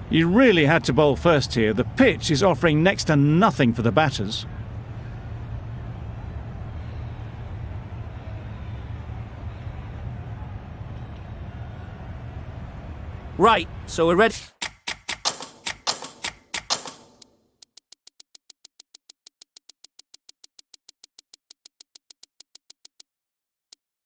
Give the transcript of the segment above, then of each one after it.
You really had to bowl first here. The pitch is offering next to nothing for the batters. Right, so we're ready.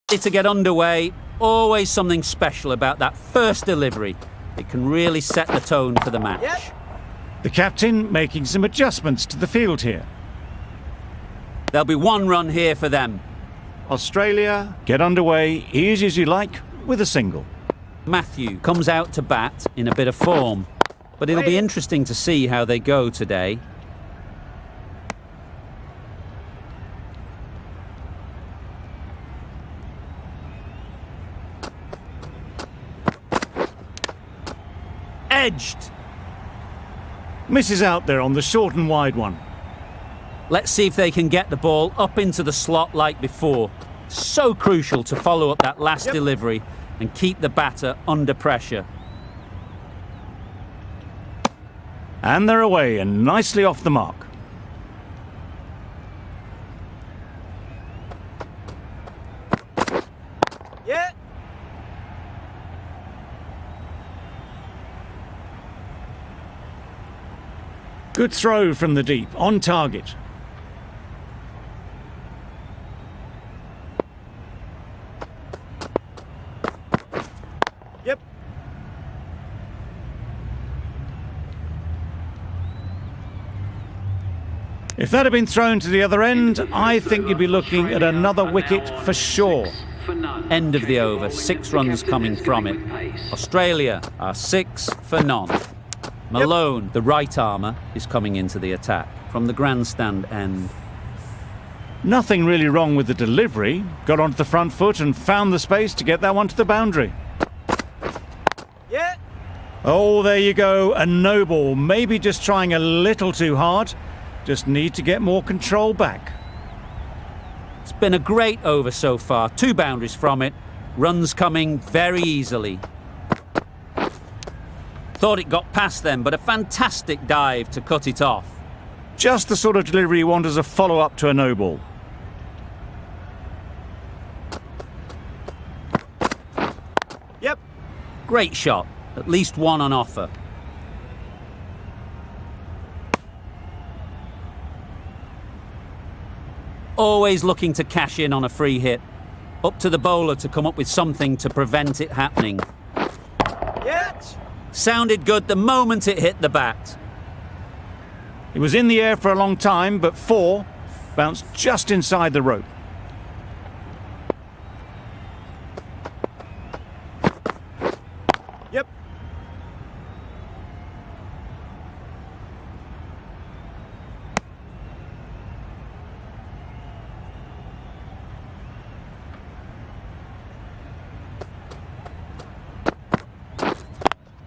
To get underway. Always something special about that first delivery. It can really set the tone for the match. Yep. The captain making some adjustments to the field here. There'll be one run here for them. Australia get underway easy as you like with a single. Matthew comes out to bat in a bit of form, but it'll be interesting to see how they go today. Edged. Misses out there on the short and wide one. Let's see if they can get the ball up into the slot like before. So crucial to follow up that last delivery and keep the batter under pressure. And they're away and nicely off the mark. Yeah. Good throw from the deep, on target. Yep. If that had been thrown to the other end, I think you'd be looking at another wicket for sure. End of the over, 6 runs coming from it. Australia are 6 for none. Malone, the right armour, is coming into the attack from the grandstand end. Nothing really wrong with the delivery. Got onto the front foot and found the space to get that one to the boundary. Yeah. Oh, there you go, a no ball. Maybe just trying a little too hard. Just need to get more control back. It's been a great over so far, 2 boundaries from it. Runs coming very easily. Thought it got past them, but a fantastic dive to cut it off. Just the sort of delivery you want as a follow-up to a no ball. Yep. Great shot, at least one on offer. Always looking to cash in on a free hit. Up to the bowler to come up with something to prevent it happening. Yet. Sounded good the moment it hit the bat. It was in the air for a long time, but 4 bounced just inside the rope. Yep.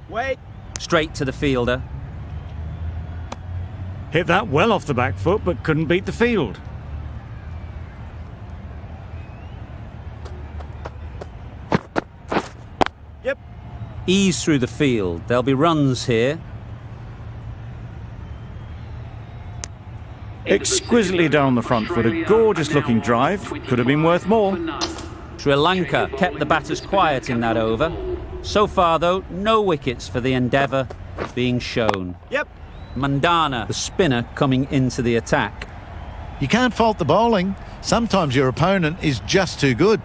Wait. Straight to the fielder. Hit that well off the back foot, but couldn't beat the field. Yep. Ease through the field. There'll be runs here. Exquisitely down the front foot, a gorgeous looking drive. Could have been worth more. Sri Lanka kept the batters quiet in that over. So far, though, no wickets for the endeavour being shown. Yep. Mandana, the spinner, coming into the attack. You can't fault the bowling. Sometimes your opponent is just too good.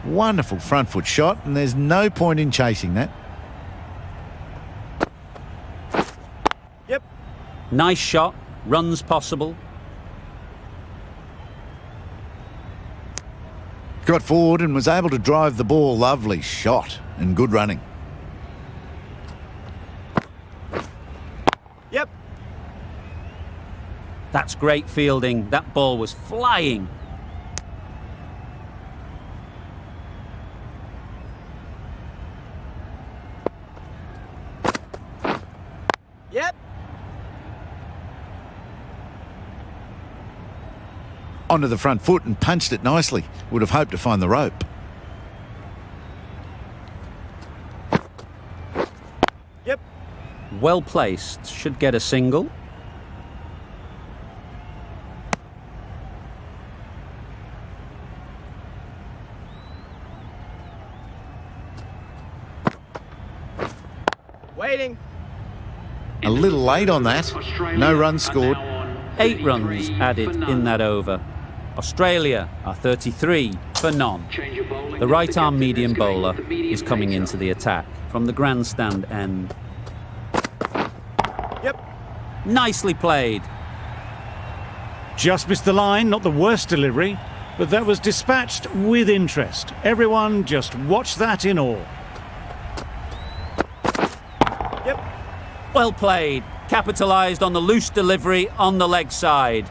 Wonderful front foot shot, and there's no point in chasing that. Yep. Nice shot, runs possible. Got forward and was able to drive the ball. Lovely shot and good running. Yep. That's great fielding. That ball was flying. Yep. Onto the front foot and punched it nicely. Would have hoped to find the rope. Yep. well placed, should get a single. Waiting. A little late on that. No runs scored. 8 runs added in that over. Australia are 33 for none. The right-arm medium bowler is coming into the attack from the grandstand end. Yep. Nicely played. Just missed the line, not the worst delivery, but that was dispatched with interest. Everyone just watched that in awe. Yep. Well played. Capitalised on the loose delivery on the leg side.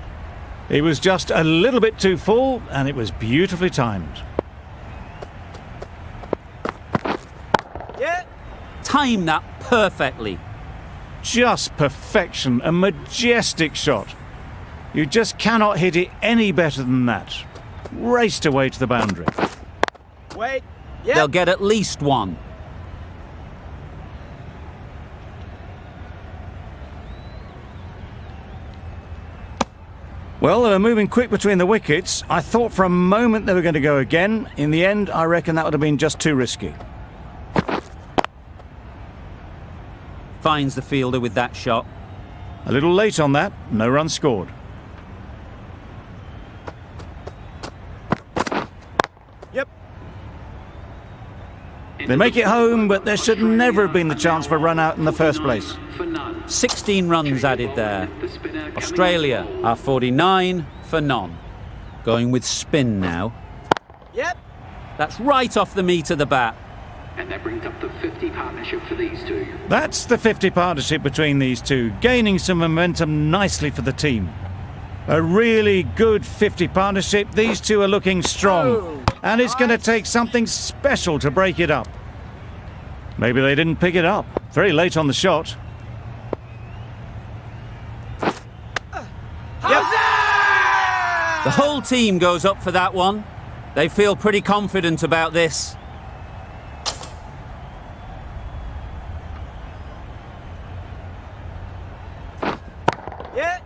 He was just a little bit too full, and it was beautifully timed. Yeah. Timed that perfectly. Just perfection, a majestic shot. You just cannot hit it any better than that. Raced away to the boundary. Wait. Yep. They'll get at least one. Well, they were moving quick between the wickets. I thought for a moment they were going to go again. In the end, I reckon that would have been just too risky. Finds the fielder with that shot. A little late on that, no run scored. Yep. They make it home, but there should never have been the chance for a run out in the first place. 16 runs added there. Australia are 49 for none. Going with spin now. Yep. That's right off the meat of the bat. And that brings up the 50 partnership for these two. That's the 50 partnership between these two, gaining some momentum nicely for the team. A really good 50 partnership. These two are looking strong, and it's going to take something special to break it up. Maybe they didn't pick it up. Very late on the shot. The whole team goes up for that one. They feel pretty confident about this. Yeah.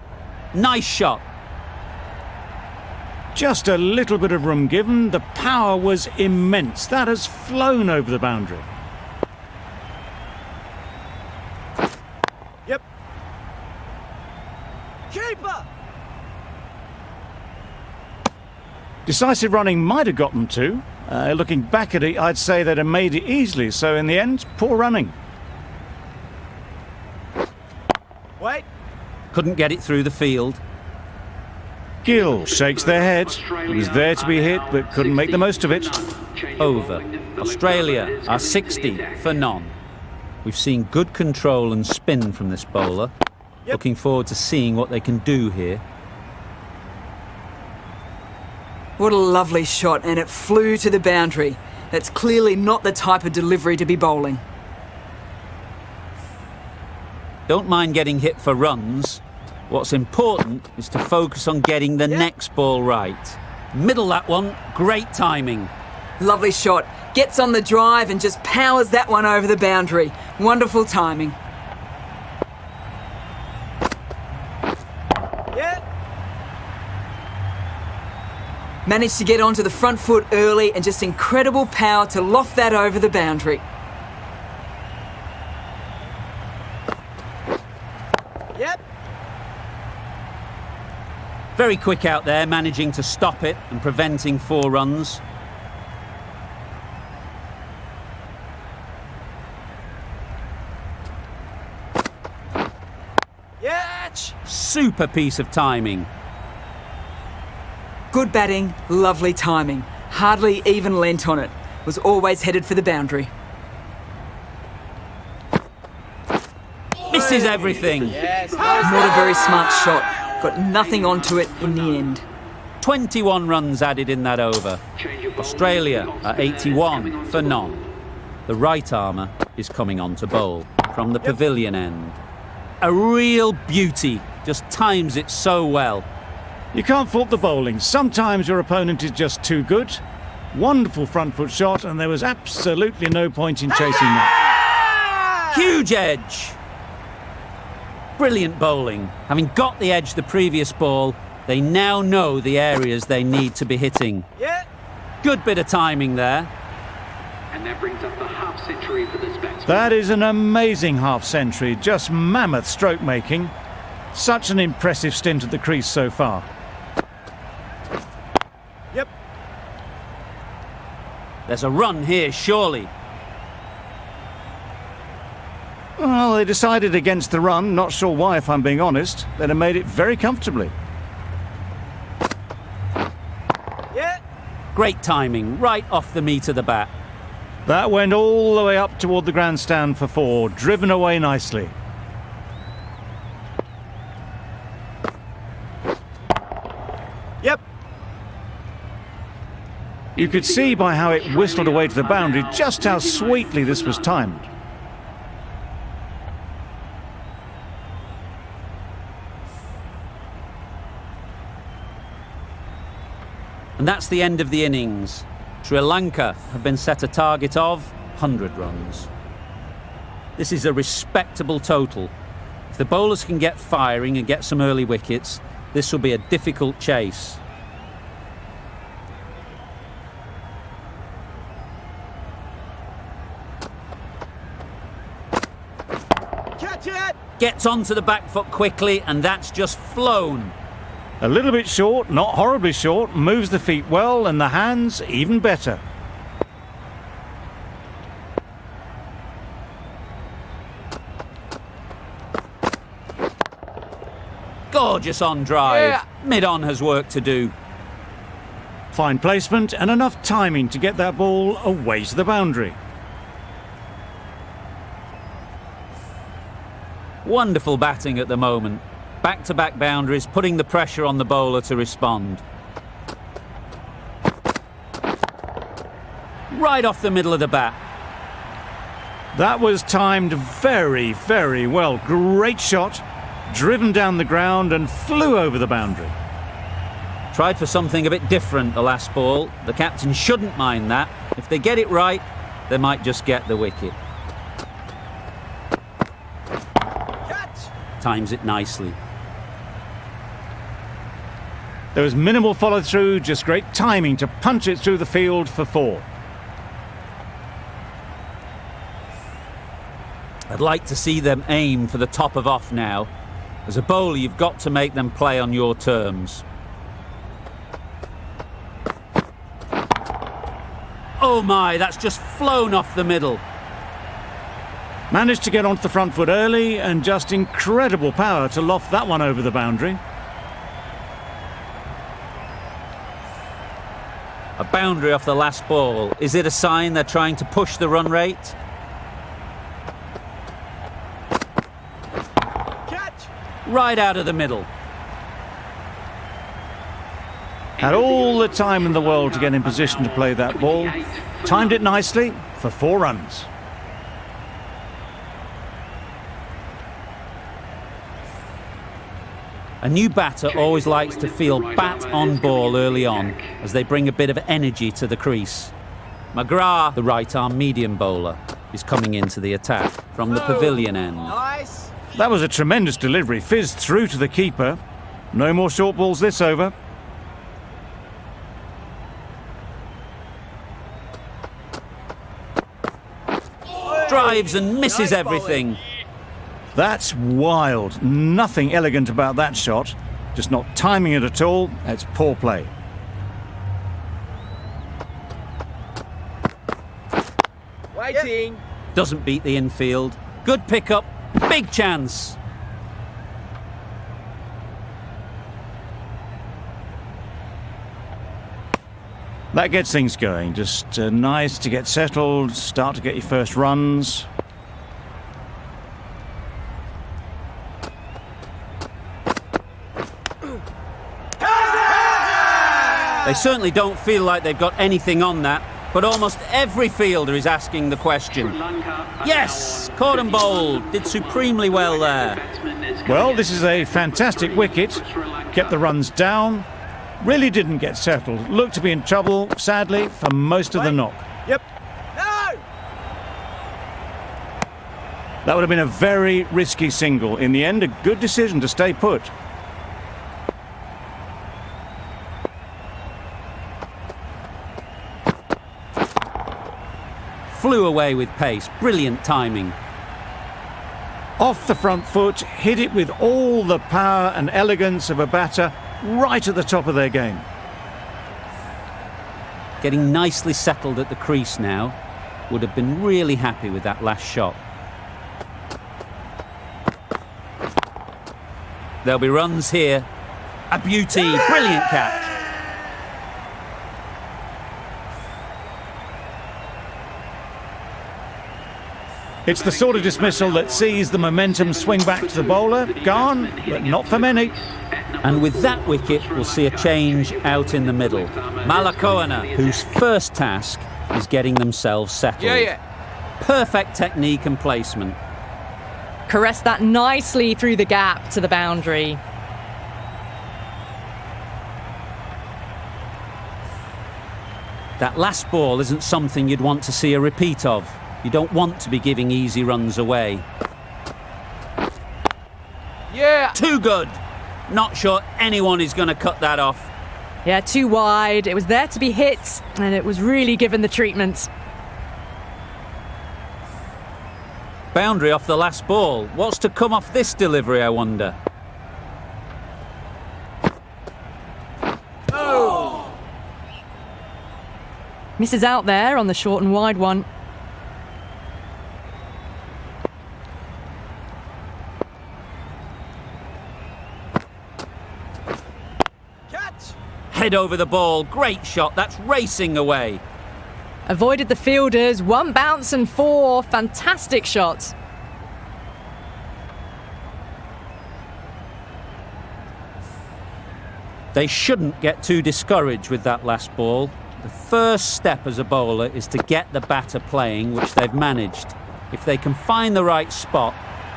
Nice shot. Just a little bit of room given. The power was immense. That has flown over the boundary. Yep. Keeper. Decisive running might have got them to. Looking back at it, I'd say they'd have made it easily. So in the end, poor running. Wait. Couldn't get it through the field. Gill shakes their head. It was there to be hit, but couldn't make the most of it. Over. Australia are 60 for none. We've seen good control and spin from this bowler. Yep. Looking forward to seeing what they can do here. What a lovely shot, and it flew to the boundary. That's clearly not the type of delivery to be bowling. Don't mind getting hit for runs. What's important is to focus on getting the next ball right. Middle that one, great timing. Lovely shot. Gets on the drive and just powers that one over the boundary. Wonderful timing. Yeah. Managed to get onto the front foot early and just incredible power to loft that over the boundary. Yep. Very quick out there, managing to stop it and preventing 4 runs. Yes. Super piece of timing. Good batting, lovely timing. Hardly even leant on it. Was always headed for the boundary. Misses everything. Yes. Not a very smart shot. Got nothing onto it in the end. 21 runs added in that over. Australia are 81 for none. The right armour is coming on to bowl from the pavilion end. A real beauty. Just times it so well. You can't fault the bowling. Sometimes your opponent is just too good. Wonderful front foot shot, and there was absolutely no point in chasing that. Huge edge. Brilliant bowling. Having got the edge the previous ball, they now know the areas they need to be hitting. Yeah. Good bit of timing there. And that brings up the half century for this batsman. That is an amazing half century, just mammoth stroke making. Such an impressive stint at the crease so far. Yep. There's a run here, surely. Well, they decided against the run, not sure why if I'm being honest. They'd have made it very comfortably. Yeah. Great timing, right off the meat of the bat. That went all the way up toward the grandstand for 4, driven away nicely. Yep. You could see by how it whistled away to the boundary just how sweetly this was timed. And that's the end of the innings. Sri Lanka have been set a target of 100 runs. This is a respectable total. If the bowlers can get firing and get some early wickets, this will be a difficult chase. Catch it. Gets onto the back foot quickly, and that's just flown. A little bit short, not horribly short, moves the feet well and the hands even better. Gorgeous on drive. Yeah. Mid-on has work to do. Fine placement and enough timing to get that ball away to the boundary. Wonderful batting at the moment. Back-to-back boundaries, putting the pressure on the bowler to respond. Right off the middle of the bat. That was timed very, very well. Great shot, driven down the ground and flew over the boundary. Tried for something a bit different the last ball. The captain shouldn't mind that. If they get it right, they might just get the wicket. Catch. Times it nicely. There was minimal follow-through, just great timing to punch it through the field for 4. I'd like to see them aim for the top of off now. As a bowler, you've got to make them play on your terms. Oh my, that's just flown off the middle. Managed to get onto the front foot early and just incredible power to loft that one over the boundary. A boundary off the last ball. Is it a sign they're trying to push the run rate? Catch. Right out of the middle. Had all the time in the world to get in position to play that ball. Timed it nicely for 4 runs. A new batter always likes to feel bat on ball early on as they bring a bit of energy to the crease. McGrath, the right-arm medium bowler, is coming into the attack from the pavilion end. Nice. That was a tremendous delivery, fizzed through to the keeper. No more short balls this over. Drives and misses Nice everything. That's wild. Nothing elegant about that shot. Just not timing it at all. That's poor play. Waiting. Doesn't beat the infield. Good pickup. Big chance. That gets things going. Just nice to get settled, start to get your first runs. They certainly don't feel like they've got anything on that, but almost every fielder is asking the question. Yes, caught and bowled. Did supremely well there. Well, this is a fantastic wicket. Kept the runs down. Really didn't get settled. Looked to be in trouble, sadly, for most of the knock. Yep. No. That would have been a very risky single. In the end, a good decision to stay put. Flew away with pace. Brilliant timing. Off the front foot, hit it with all the power and elegance of a batter right at the top of their game. Getting nicely settled at the crease now. Would have been really happy with that last shot. There'll be runs here. A beauty. Brilliant catch. It's the sort of dismissal that sees the momentum swing back to the bowler. Gone, but not for many. And with that wicket, we'll see a change out in the middle. Malakoana, whose first task is getting themselves settled. Yeah. Perfect technique and placement. Caressed that nicely through the gap to the boundary. That last ball isn't something you'd want to see a repeat of. You don't want to be giving easy runs away. Yeah. Too good. Not sure anyone is going to cut that off. Yeah, too wide. It was there to be hit, and it was really given the treatment. Boundary off the last ball. What's to come off this delivery, I wonder? Misses out there on the short and wide one. Catch. Head over the ball. Great shot. That's racing away. Avoided the fielders. One bounce and four. Fantastic shots. They shouldn't get too discouraged with that last ball. The first step as a bowler is to get the batter playing, which they've managed. If they can find the right spot,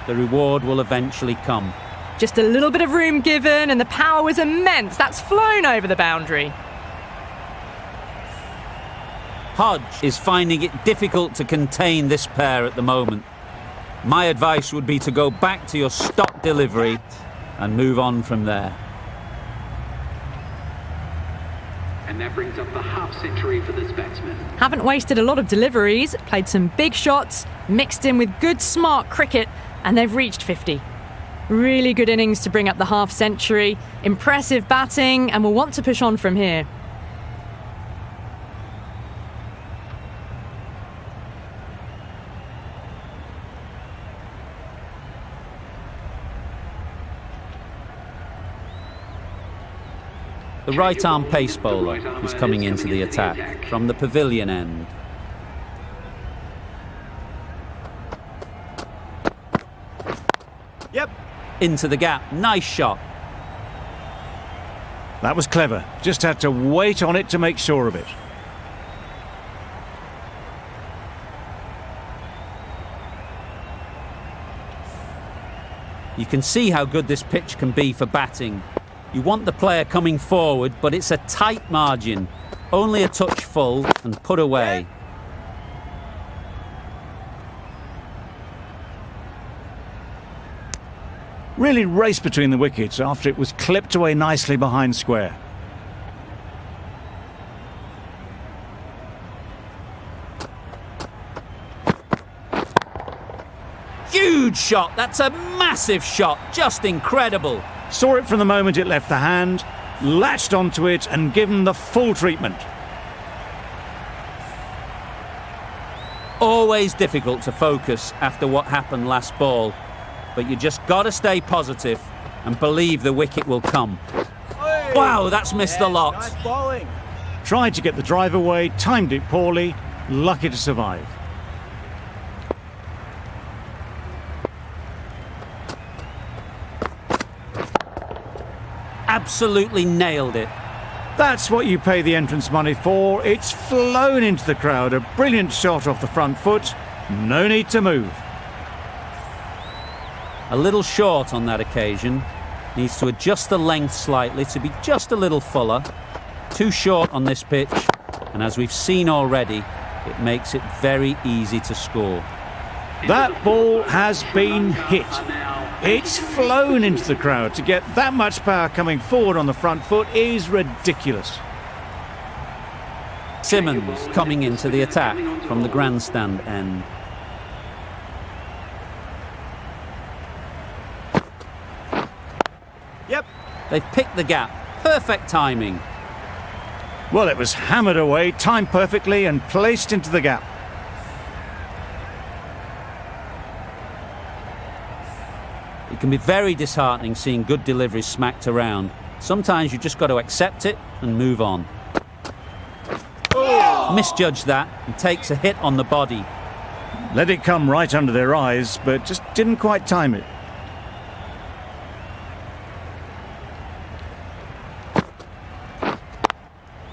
the reward will eventually come. Just a little bit of room given, and the power was immense. That's flown over the boundary. Hodge is finding it difficult to contain this pair at the moment. My advice would be to go back to your stock delivery and move on from there. And that brings up the half century for this batsman. Haven't wasted a lot of deliveries, played some big shots, mixed in with good smart cricket, and they've reached 50. Really good innings to bring up the half century. Impressive batting, and will want to push on from here. The right-arm pace bowler is coming into the attack from the pavilion end. Yep. Into the gap. Nice shot. That was clever. Just had to wait on it to make sure of it. You can see how good this pitch can be for batting. You want the player coming forward, but it's a tight margin. Only a touch full and put away. Really raced between the wickets after it was clipped away nicely behind square. Huge shot. That's a massive shot. Just incredible. Saw it from the moment it left the hand, latched onto it and given the full treatment. Always difficult to focus after what happened last ball, but you just got to stay positive and believe the wicket will come. Wow, that's missed the lot. Nice bowling. Tried to get the drive away, timed it poorly, lucky to survive. Absolutely nailed it. That's what you pay the entrance money for. It's flown into the crowd. A brilliant shot off the front foot. No need to move. A little short on that occasion. Needs to adjust the length slightly to be just a little fuller. Too short on this pitch. And as we've seen already, it makes it very easy to score. That ball has been hit. It's flown into the crowd. To get that much power coming forward on the front foot is ridiculous. Simmons coming into the attack from the grandstand end. Yep. They've picked the gap. Perfect timing. Well, it was hammered away, timed perfectly and placed into the gap. It can be very disheartening seeing good deliveries smacked around. Sometimes you just got to accept it and move on. Misjudged that and takes a hit on the body. Let it come right under their eyes, but just didn't quite time it.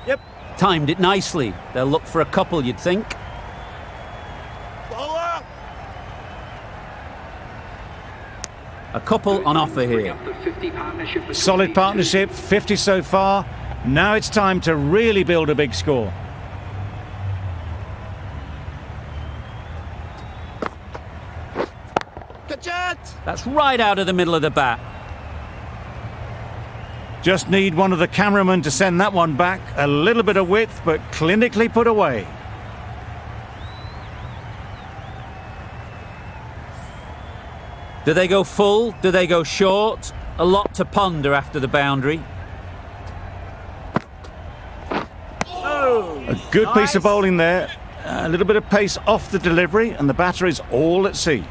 Yep. Timed it nicely. They'll look for a couple, you'd think. Bowler. A couple on offer Bring here. up the 50 partnership between Solid these partnership, two. 50 so far. Now it's time to really build a big score. Catch it. That's right out of the middle of the bat. Just need one of the cameramen to send that one back. A little bit of width, but clinically put away. Do they go full? Do they go short? A lot to ponder after the boundary. A good piece of bowling there. A little bit of pace off the delivery, and the batter is all at sea.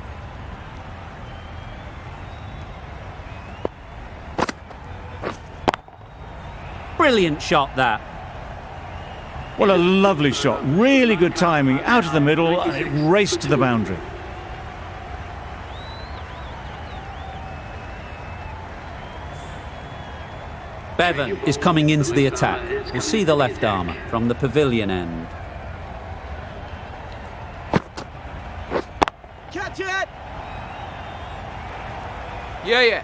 Brilliant shot that. Well, a lovely shot. Really good timing. Out of the middle, and it raced to the boundary. Bevan is coming into the attack. We'll see the left armour from the pavilion end. Catch it. Yeah.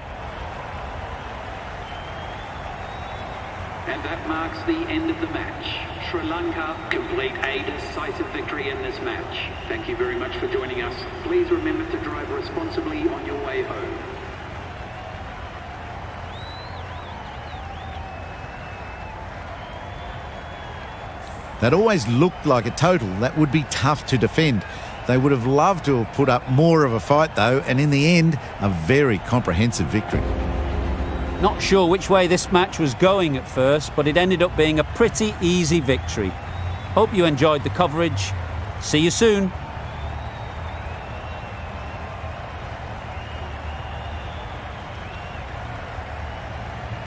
And that marks the end of the match. Sri Lanka complete a decisive victory in this match. Thank you very much for joining us. Please remember to drive responsibly on your way home. That always looked like a total that would be tough to defend. They would have loved to have put up more of a fight though, and in the end, a very comprehensive victory. Not sure which way this match was going at first, but it ended up being a pretty easy victory. Hope you enjoyed the coverage. See you soon.